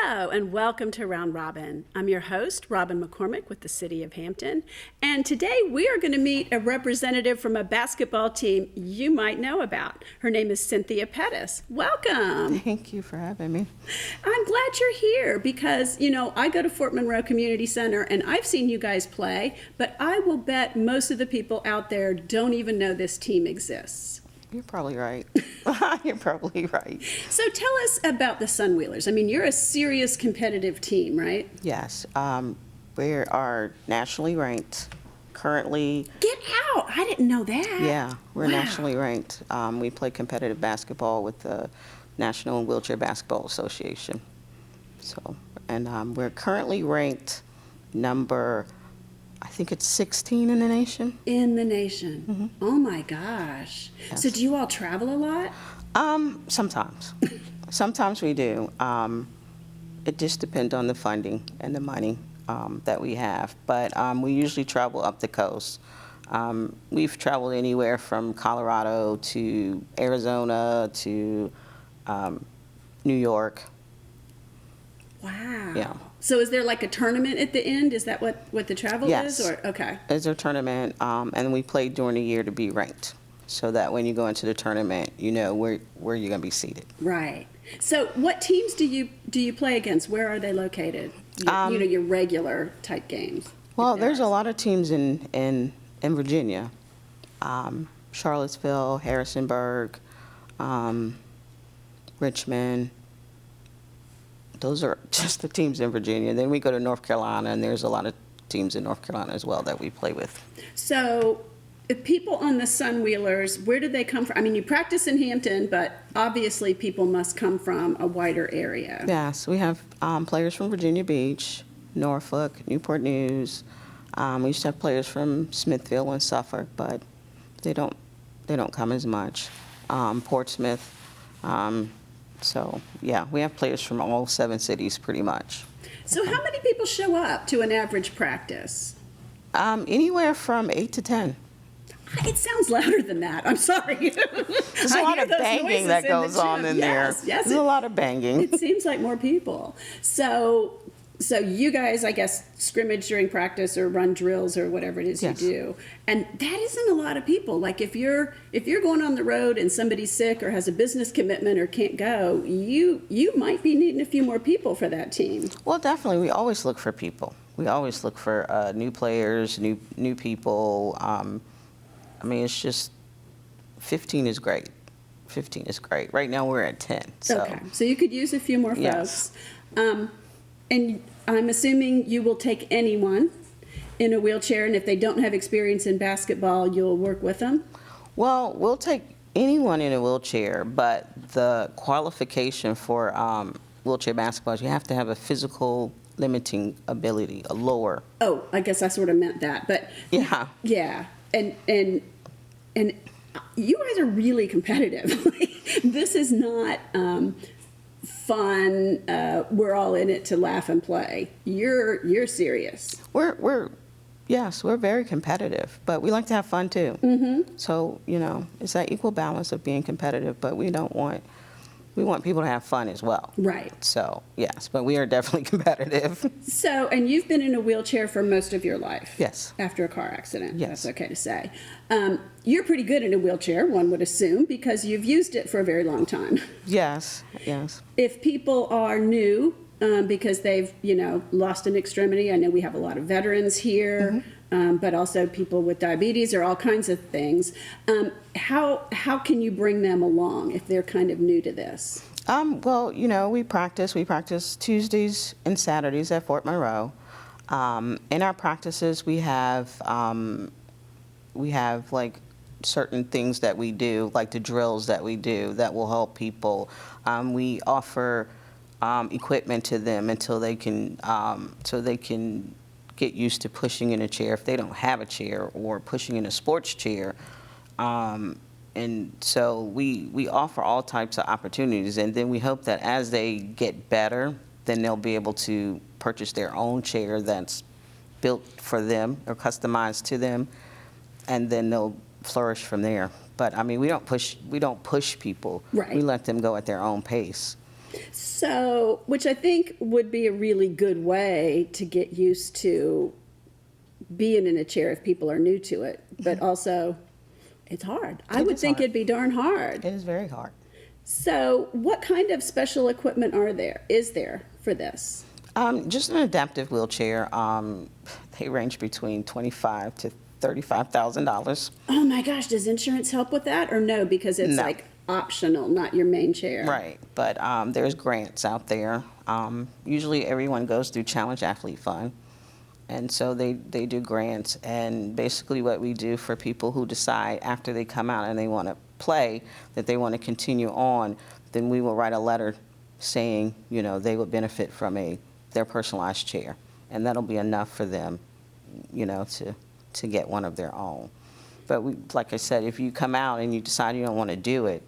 Hello and welcome to Round Robin. I'm your host, Robin McCormick with the City of Hampton. And today we are going to meet a representative from a basketball team you might know about. Her name is Cynthia Pettis. Welcome. Thank you for having me. I'm glad you're here because, I go to Fort Monroe Community Center and I've seen you guys play, but I will bet most of the people out there don't even know this team exists. You're probably right. You're probably right. So tell us about the Sunwheelers. I mean, you're a serious competitive team, right? Yes. We are nationally ranked. Currently. Get out! I didn't know that. Yeah, we're Wow. nationally ranked. We play competitive basketball with the National Wheelchair Basketball Association. And we're currently ranked number, I think it's 16 in the nation. In the nation. Mm-hmm. Oh my gosh. Yes. So do you all travel a lot? Sometimes. Sometimes we do. It just depends on the funding and the money that we have. But we usually travel up the coast. We've traveled anywhere from Colorado to Arizona to New York. Wow. Yeah. So is there like a tournament at the end? Is that what the travel Yes. is? Or okay. It's a tournament, and we play during the year to be ranked, so that when you go into the tournament, you know where you're going to be seated. Right. So what teams do you play against? Where are they located? Your regular type games. Well, there's a lot of teams in Virginia, Charlottesville, Harrisonburg, Richmond. Those are just the teams in Virginia. Then we go to North Carolina, and there's a lot of teams in North Carolina as well that we play with. So if people on the Sunwheelers, where do they come from? I mean, you practice in Hampton, but obviously people must come from a wider area. Yes, we have players from Virginia Beach, Norfolk, Newport News. We used to have players from Smithville and Suffolk, but they don't come as much. Portsmouth. So, yeah, we have players from all 7 cities pretty much. So how many people show up to an average practice? Anywhere from 8 to 10. It sounds louder than that. I'm sorry. There's a lot of banging that goes on in there. Yes, There's a lot of banging. It seems like more people. So you guys, I guess, scrimmage during practice or run drills or whatever it is Yes. you do. And that isn't a lot of people. Like if you're going on the road and somebody's sick or has a business commitment or can't go, you might be needing a few more people for that team. Well, definitely. We always look for people. We always look for new players, new people. I mean, it's just 15 is great. 15 is great. Right now we're at 10. So. Okay, so you could use a few more folks. Yes. And I'm assuming you will take anyone in a wheelchair, and if they don't have experience in basketball, you'll work with them? Well, we'll take anyone in a wheelchair, but the qualification for wheelchair basketball is you have to have a physical limiting ability, a lower. Oh, I guess I sort of meant that, but Yeah. yeah, and you guys are really competitive. This is not fun. We're all in it to laugh and play. You're serious. Yes, we're very competitive, but we like to have fun too. Mm-hmm. So, it's that equal balance of being competitive, but we want people to have fun as well. Right. So, yes, but we are definitely competitive. So, and you've been in a wheelchair for most of your life? Yes. After a car accident? Yes. That's okay to say. You're pretty good in a wheelchair, one would assume, because you've used it for a very long time. Yes. If people are new, because they've, lost an extremity, I know we have a lot of veterans here, but also people with diabetes or all kinds of things. How can you bring them along if they're kind of new to this? Well, we practice Tuesdays and Saturdays at Fort Monroe. In our practices, we have like certain things that we do, like the drills that we do that will help people. We offer equipment to them until they can get used to pushing in a chair if they don't have a chair, or pushing in a sports chair. And so we offer all types of opportunities, and then we hope that as they get better, then they'll be able to purchase their own chair that's built for them or customized to them, and then they'll flourish from there. But I mean, we don't push people. Right. We let them go at their own pace. So, which I think would be a really good way to get used to being in a chair if people are new to it. But also, it's hard. I would think it'd be darn hard. It is very hard. So, what kind of special equipment is there for this? Just an adaptive wheelchair. They range between $25,000 to $35,000. Oh my gosh, does insurance help with that or no? Because it's No. like optional, not your main chair. Right, but there's grants out there. Usually everyone goes through Challenge Athlete Fund, and so they do grants. And basically what we do for people who decide after they come out and they want to play, that they want to continue on, then we will write a letter saying, you know, they would benefit from their personalized chair. And that'll be enough for them, you know, to get one of their own. But like I said, if you come out and you decide you don't want to do it,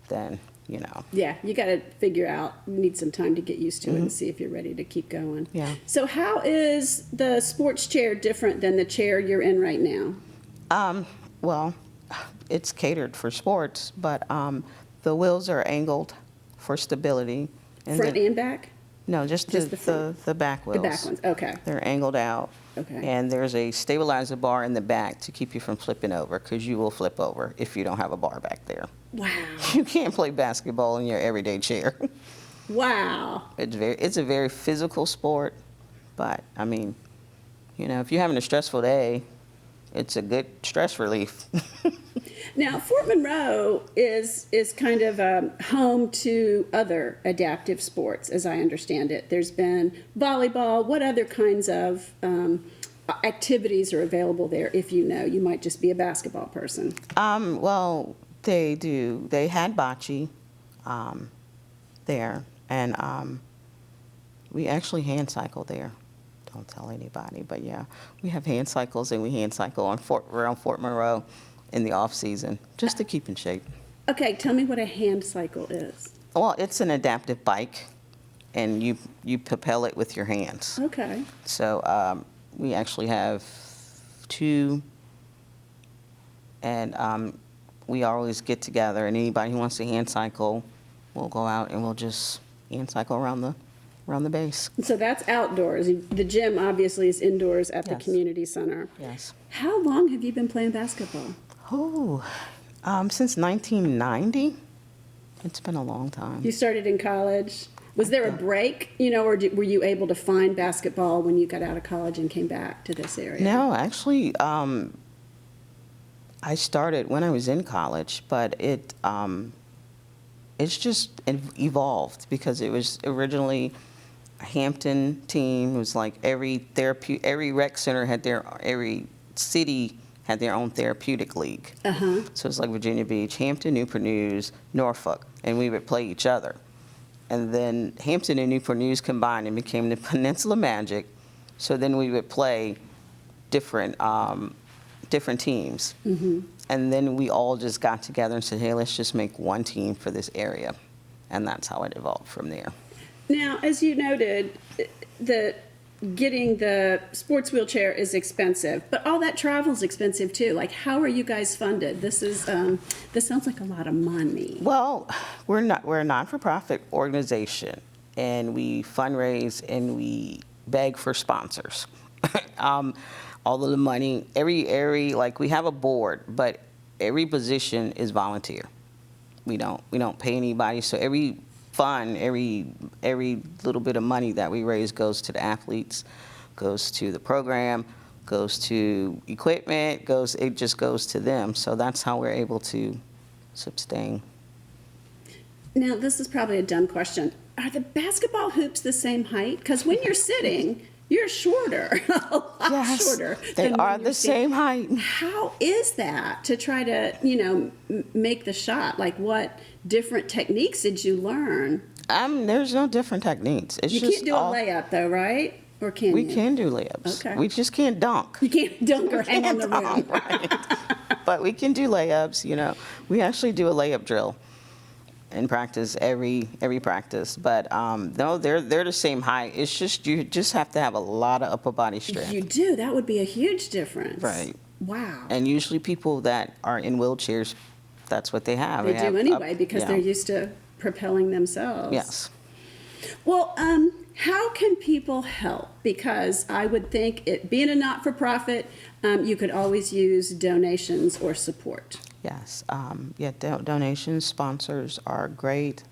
then, you know. Yeah, you got to figure out, you need some time to get used to it and see if you're ready to keep going. Yeah. So how is the sports chair different than the chair you're in right now? Well, it's catered for sports, but the wheels are angled for stability. Front and back? No, just Just the front? the back wheels. The back ones, okay. They're angled out. Okay. And there's a stabilizer bar in the back to keep you from flipping over, because you will flip over if you don't have a bar back there. Wow. You can't play basketball in your everyday chair. Wow. It's a very physical sport, but I mean, you know, if you're having a stressful day, it's a good stress relief. Now, Fort Monroe is kind of home to other adaptive sports, as I understand it. There's been volleyball. What other kinds of activities are available there? If you know, you might just be a basketball person. Well, they do. They had bocce there, and we actually hand cycle there. Don't tell anybody, but yeah, we have hand cycles, and we hand cycle around Fort Monroe in the off season, just to keep in shape. Okay, tell me what a hand cycle is. Well, it's an adaptive bike, and you propel it with your hands. Okay. So we actually have two, and we always get together, and anybody who wants to hand cycle, we'll go out and we'll just hand cycle around the base. So that's outdoors. The gym obviously is indoors at the Yes. community center. Yes. How long have you been playing basketball? Oh, since 1990. It's been a long time. You started in college. Was there a break, you know, or were you able to find basketball when you got out of college and came back to this area? No, actually, I started when I was in college, but it's just evolved, because it was originally a Hampton team. It was like every rec center every city had their own therapeutic league. Uh-huh. So it's like Virginia Beach, Hampton, Newport News, Norfolk, and we would play each other. And then Hampton and Newport News combined and became the Peninsula Magic. So then we would play different teams. Mm-hmm. And then we all just got together and said, hey, let's just make one team for this area. And that's how it evolved from there. Now, as you noted, getting the sports wheelchair is expensive, but all that travel is expensive too. Like, how are you guys funded? This sounds like a lot of money. Well, we're a non-for-profit organization, and we fundraise and we beg for sponsors. All of the money, like, we have a board, but every position is volunteer. We don't pay anybody, so every fund, every little bit of money that we raise goes to the athletes, goes to the program, goes to equipment, it just goes to them. So that's how we're able to sustain. Now, this is probably a dumb question. Are the basketball hoops the same height? Because when you're sitting, you're shorter, a lot shorter. They than are when the you're same height. How is that to try to, make the shot? Like, what different techniques did you learn? There's no different techniques. It's You just can't do a layup, though, right? Or can We you? can do layups. Okay. We just can't dunk. You can't dunk or hang on the rim. Right. But we can do layups, We actually do a layup drill in practice, every practice. But no, they're the same height. It's just, you just have to have a lot of upper body strength. You do. That would be a huge difference. Right. Wow. And usually people that are in wheelchairs, that's what they have. They have do anyway because they're used to propelling themselves. Yes. Well, how can people help? Because I would think it being a not-for-profit, you could always use donations or support. Yes. Yeah, donations, sponsors are great.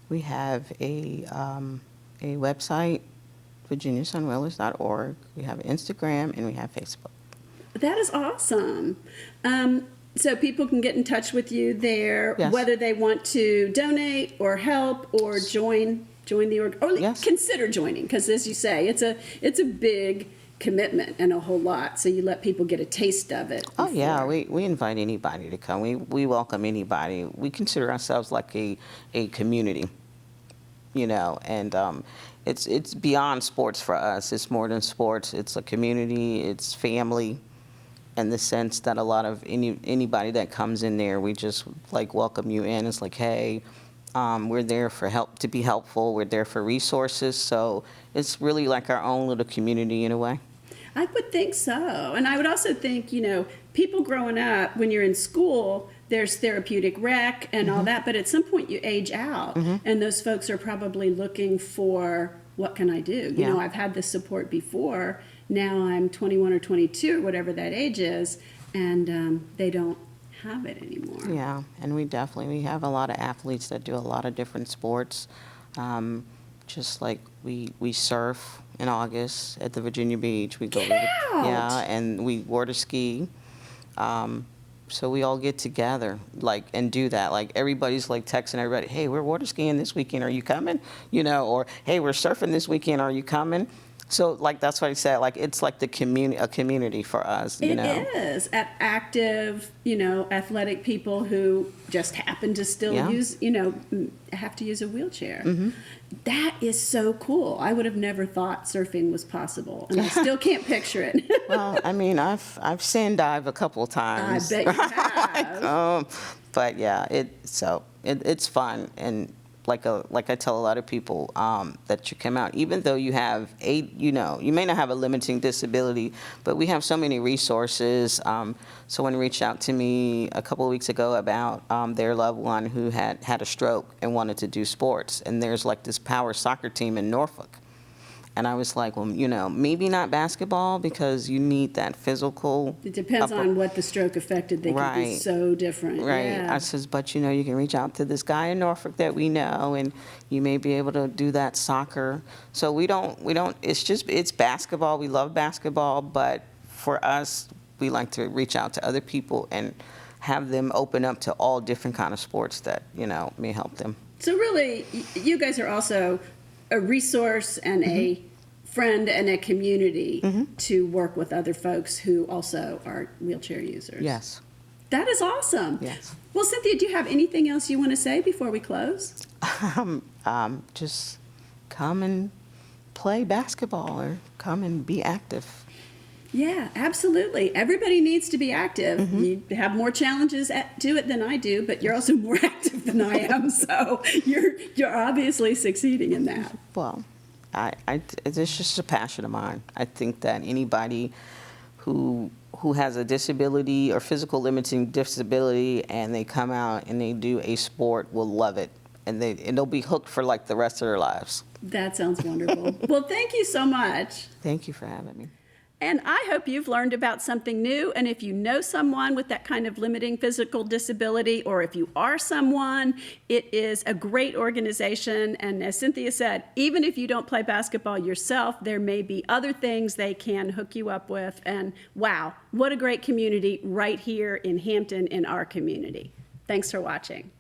We have a website, virginiasunwellers.org. We have Instagram, and we have Facebook. That is awesome. So people can get in touch with you there, Yes. whether they want to donate or help or join the org, or Yes. consider joining, because as you say, it's a big commitment and a whole lot. So you let people get a taste of it. Oh yeah, before. we invite anybody to come. We welcome anybody. We consider ourselves like a community, and it's beyond sports for us. It's more than sports. It's a community. It's family, in the sense that a lot of anybody that comes in there, we just like welcome you in. It's like, hey, we're there for help, to be helpful. We're there for resources. So it's really like our own little community in a way. I would think so. And I would also think, people growing up, when you're in school, there's therapeutic rec and all that, but at some point you age out, and those folks are probably looking for, what can I do? Yeah. I've had this support before. Now I'm 21 or 22 or whatever that age is, and they don't have it anymore. Yeah, and we have a lot of athletes that do a lot of different sports. Just like we surf in August at the Virginia Beach. We go Get out! Yeah, and we water ski. So we all get together and do that. Like everybody's like texting everybody, hey, we're water skiing this weekend, are you coming? Or hey, we're surfing this weekend, are you coming? So that's what I said. It's like a community for us. It is active, athletic people who just happen to still Yeah. use, have to use a wheelchair. That is so cool. I would have never thought surfing was possible, and I still can't picture it. Well, I mean, I've sand dived a couple of I times. bet you have. But yeah, it's fun, and like I tell a lot of people that you come out, even though you have you may not have a limiting disability, but we have so many resources. Someone reached out to me a couple of weeks ago about their loved one who had a stroke and wanted to do sports, and there's this power soccer team in Norfolk. And I was like, well, maybe not basketball, because you need that physical. It depends on what the stroke affected. They can be Right. so different. Right. Yeah. I says, but you can reach out to this guy in Norfolk that we know, and you may be able to do that soccer. So we don't, it's basketball. We love basketball, but for us, we like to reach out to other people and have them open up to all different kind of sports that, may help them. So really, you guys are also a resource and a friend and a community to work with other folks who also are wheelchair users. Yes. That is awesome. Yes. Well, Cynthia, do you have anything else you want to say before we close? Just come and play basketball or come and be active. Yeah, absolutely. Everybody needs to be active. You have more challenges to it than I do, but you're also more active than I am. So you're obviously succeeding in that. Well, it's just a passion of mine. I think that anybody who has a disability or physical limiting disability and they come out and they do a sport will love it, and they'll be hooked for the rest of their lives. That sounds wonderful. Well, thank you so much. Thank you for having me. And I hope you've learned about something new. And if you know someone with that kind of limiting physical disability, or if you are someone, it is a great organization. And as Cynthia said, even if you don't play basketball yourself, there may be other things they can hook you up with. And wow, what a great community right here in Hampton in our community. Thanks for watching.